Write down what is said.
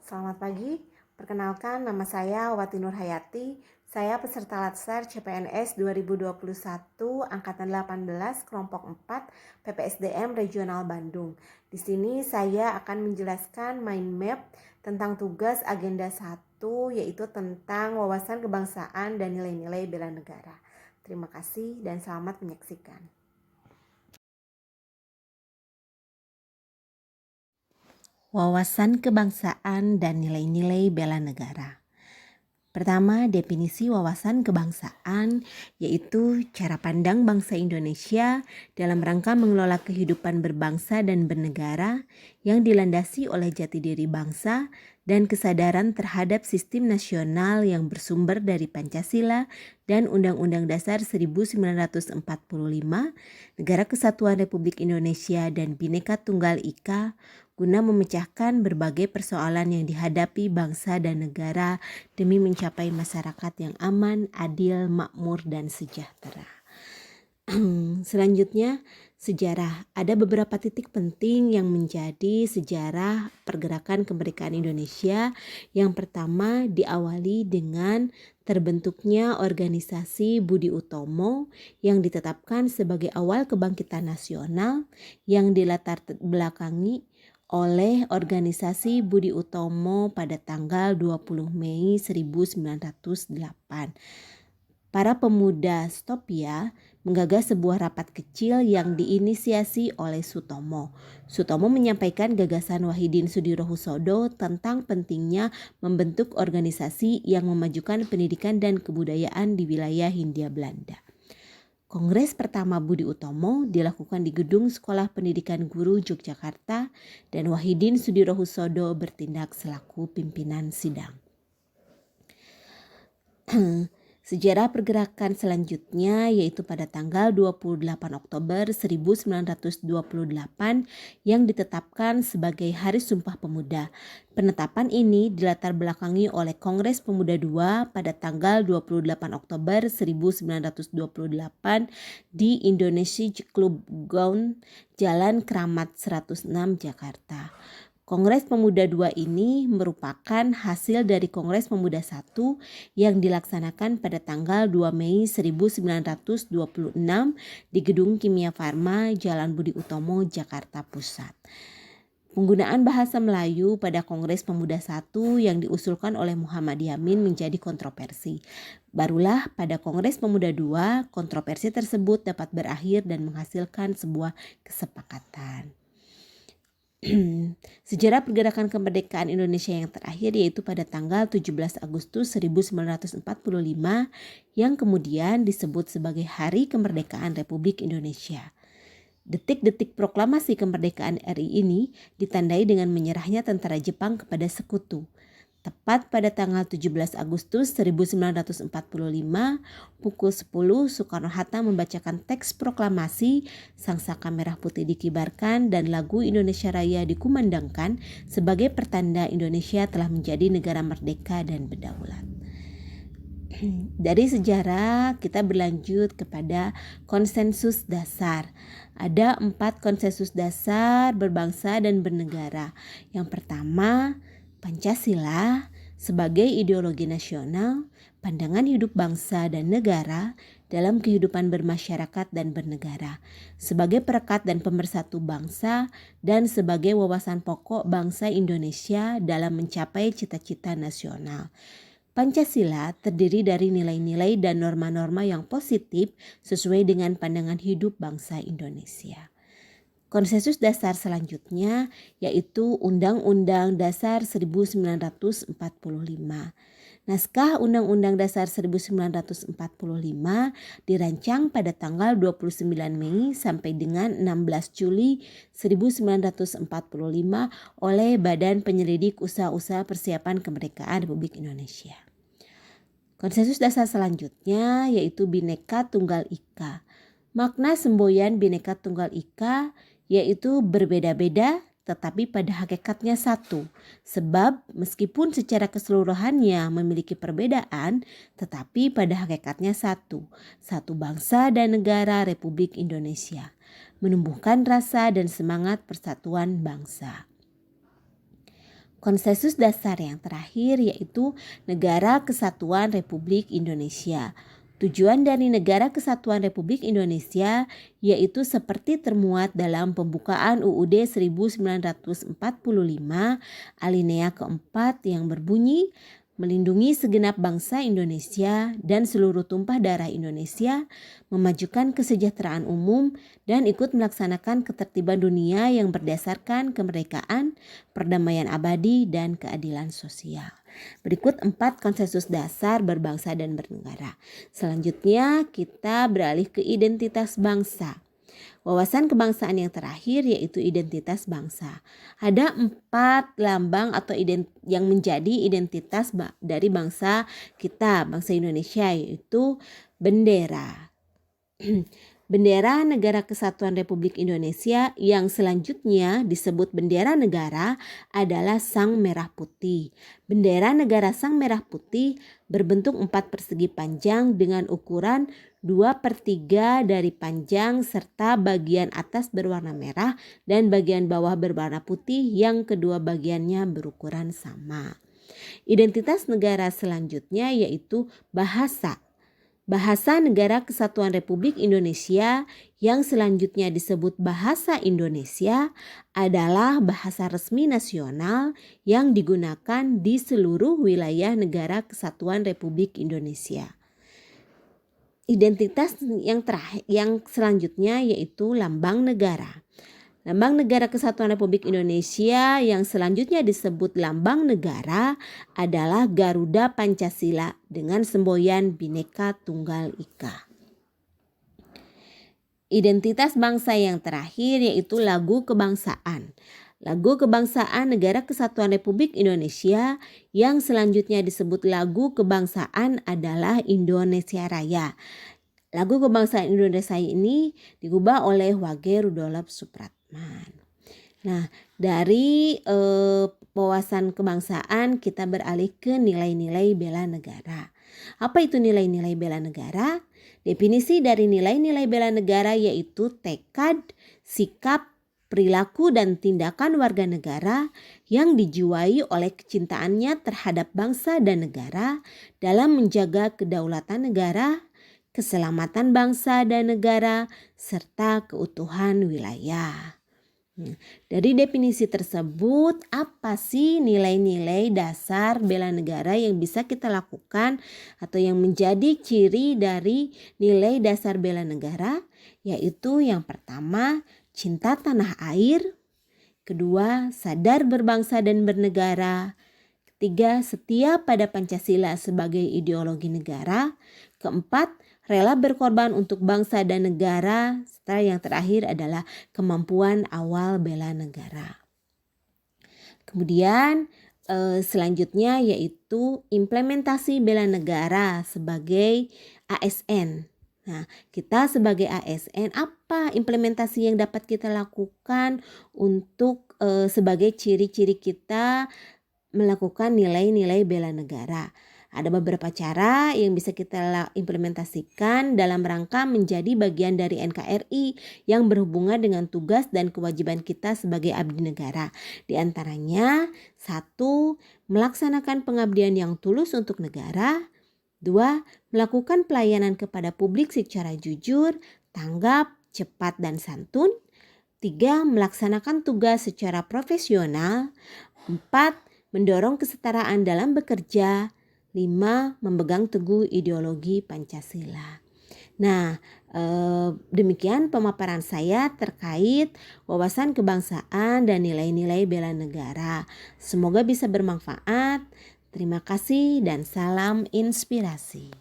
Selamat pagi, perkenalkan nama saya Wati Nurhayati. Saya peserta Latsar CPNS 2021 Angkatan 18 Kelompok 4 PPSDM Regional Bandung. Di sini saya akan menjelaskan mind map tentang tugas agenda 1 yaitu tentang wawasan kebangsaan dan nilai-nilai bela negara. Terima kasih dan selamat menyaksikan. Wawasan kebangsaan dan nilai-nilai bela negara. Pertama, definisi wawasan kebangsaan yaitu cara pandang bangsa Indonesia dalam rangka mengelola kehidupan berbangsa dan bernegara yang dilandasi oleh jati diri bangsa dan kesadaran terhadap sistem nasional yang bersumber dari Pancasila dan Undang-Undang Dasar 1945, Negara Kesatuan Republik Indonesia dan Bhinneka Tunggal Ika guna memecahkan berbagai persoalan yang dihadapi bangsa dan negara demi mencapai masyarakat yang aman, adil, makmur, dan sejahtera. Selanjutnya, sejarah. Ada beberapa titik penting yang menjadi sejarah pergerakan kemerdekaan Indonesia. Yang pertama, diawali dengan terbentuknya organisasi Budi Utomo yang ditetapkan sebagai awal kebangkitan nasional yang dilatar belakangi oleh organisasi Budi Utomo pada tanggal 20 Mei 1908. Para pemuda Stopia menggagas sebuah rapat kecil yang diinisiasi oleh Sutomo. Sutomo menyampaikan gagasan Wahidin Sudirohusodo tentang pentingnya membentuk organisasi yang memajukan pendidikan dan kebudayaan di wilayah Hindia Belanda. Kongres pertama Budi Utomo dilakukan di Gedung Sekolah Pendidikan Guru Yogyakarta dan Wahidin Sudirohusodo bertindak selaku pimpinan sidang. Sejarah pergerakan selanjutnya yaitu pada tanggal 28 Oktober 1928 yang ditetapkan sebagai Hari Sumpah Pemuda. Penetapan ini dilatar belakangi oleh Kongres Pemuda II pada tanggal 28 Oktober 1928 di Indonesia Club Gaun, Jalan Kramat 106, Jakarta. Kongres Pemuda II ini merupakan hasil dari Kongres Pemuda I yang dilaksanakan pada tanggal 2 Mei 1926 di Gedung Kimia Farma, Jalan Budi Utomo, Jakarta Pusat. Penggunaan bahasa Melayu pada Kongres Pemuda I yang diusulkan oleh Muhammad Yamin menjadi kontroversi. Barulah pada Kongres Pemuda II, kontroversi tersebut dapat berakhir dan menghasilkan sebuah kesepakatan. Sejarah pergerakan kemerdekaan Indonesia yang terakhir yaitu pada tanggal 17 Agustus 1945 yang kemudian disebut sebagai Hari Kemerdekaan Republik Indonesia. Detik-detik proklamasi kemerdekaan RI ini ditandai dengan menyerahnya tentara Jepang kepada sekutu. Tepat pada tanggal 17 Agustus 1945 pukul 10 Soekarno-Hatta membacakan teks proklamasi, sangsaka merah putih dikibarkan dan lagu Indonesia Raya dikumandangkan sebagai pertanda Indonesia telah menjadi negara merdeka dan berdaulat. Dari sejarah kita berlanjut kepada konsensus dasar. Ada 4 konsensus dasar berbangsa dan bernegara. Yang pertama, Pancasila sebagai ideologi nasional, pandangan hidup bangsa dan negara dalam kehidupan bermasyarakat dan bernegara, sebagai perekat dan pemersatu bangsa, dan sebagai wawasan pokok bangsa Indonesia dalam mencapai cita-cita nasional. Pancasila terdiri dari nilai-nilai dan norma-norma yang positif sesuai dengan pandangan hidup bangsa Indonesia. Konsensus dasar selanjutnya yaitu Undang-Undang Dasar 1945. Naskah Undang-Undang Dasar 1945 dirancang pada tanggal 29 Mei sampai dengan 16 Juli 1945 oleh Badan Penyelidik Usaha-usaha Persiapan Kemerdekaan Republik Indonesia. Konsensus dasar selanjutnya yaitu Bhinneka Tunggal Ika. Makna semboyan Bhinneka Tunggal Ika yaitu berbeda-beda tetapi pada hakikatnya satu. Sebab meskipun secara keseluruhannya memiliki perbedaan tetapi pada hakikatnya satu. Satu bangsa dan negara Republik Indonesia. Menumbuhkan rasa dan semangat persatuan bangsa. Konsensus dasar yang terakhir yaitu Negara Kesatuan Republik Indonesia. Tujuan dari Negara Kesatuan Republik Indonesia yaitu seperti termuat dalam pembukaan UUD 1945 alinea keempat yang berbunyi melindungi segenap bangsa Indonesia dan seluruh tumpah darah Indonesia, memajukan kesejahteraan umum, dan ikut melaksanakan ketertiban dunia yang berdasarkan kemerdekaan, perdamaian abadi, dan keadilan sosial. Berikut 4 konsensus dasar berbangsa dan bernegara. Selanjutnya kita beralih ke identitas bangsa. Wawasan kebangsaan yang terakhir yaitu identitas bangsa. Ada 4 lambang atau yang menjadi identitas dari bangsa kita, bangsa Indonesia, yaitu bendera. Bendera Negara Kesatuan Republik Indonesia yang selanjutnya disebut bendera negara adalah Sang Merah Putih. Bendera negara Sang Merah Putih berbentuk 4 persegi panjang dengan ukuran 2/3 dari panjang serta bagian atas berwarna merah dan bagian bawah berwarna putih yang kedua bagiannya berukuran sama. Identitas negara selanjutnya yaitu bahasa. Bahasa Negara Kesatuan Republik Indonesia yang selanjutnya disebut Bahasa Indonesia adalah bahasa resmi nasional yang digunakan di seluruh wilayah Negara Kesatuan Republik Indonesia. Identitas yang selanjutnya yaitu lambang negara. Lambang Negara Kesatuan Republik Indonesia yang selanjutnya disebut lambang negara adalah Garuda Pancasila dengan semboyan Bhinneka Tunggal Ika. Identitas bangsa yang terakhir yaitu lagu kebangsaan. Lagu kebangsaan Negara Kesatuan Republik Indonesia yang selanjutnya disebut lagu kebangsaan adalah Indonesia Raya. Lagu kebangsaan Indonesia ini diubah oleh Wage Rudolf Supratman. Nah, dari wawasan kebangsaan kita beralih ke nilai-nilai bela negara. Apa itu nilai-nilai bela negara? Definisi dari nilai-nilai bela negara yaitu tekad, sikap, perilaku dan tindakan warga negara yang dijiwai oleh kecintaannya terhadap bangsa dan negara dalam menjaga kedaulatan negara, keselamatan bangsa dan negara, serta keutuhan wilayah. Dari definisi tersebut, apa sih nilai-nilai dasar bela negara yang bisa kita lakukan atau yang menjadi ciri dari nilai dasar bela negara? Yaitu yang pertama, cinta tanah air. Kedua, sadar berbangsa dan bernegara. Ketiga, setia pada Pancasila sebagai ideologi negara. Keempat, rela berkorban untuk bangsa dan negara. Serta yang terakhir adalah kemampuan awal bela negara. Kemudian selanjutnya yaitu implementasi bela negara sebagai ASN. Nah, kita sebagai ASN apa implementasi yang dapat kita lakukan untuk sebagai ciri-ciri kita melakukan nilai-nilai bela negara? Ada beberapa cara yang bisa kita implementasikan dalam rangka menjadi bagian dari NKRI yang berhubungan dengan tugas dan kewajiban kita sebagai abdi negara. Di antaranya, 1. Melaksanakan pengabdian yang tulus untuk negara. 2. Melakukan pelayanan kepada publik secara jujur, tanggap, cepat, dan santun. 3. Melaksanakan tugas secara profesional. 4. Mendorong kesetaraan dalam bekerja. 5. Memegang teguh ideologi Pancasila. Nah, demikian pemaparan saya terkait wawasan kebangsaan dan nilai-nilai bela negara. Semoga bisa bermanfaat. Terima kasih dan salam inspirasi.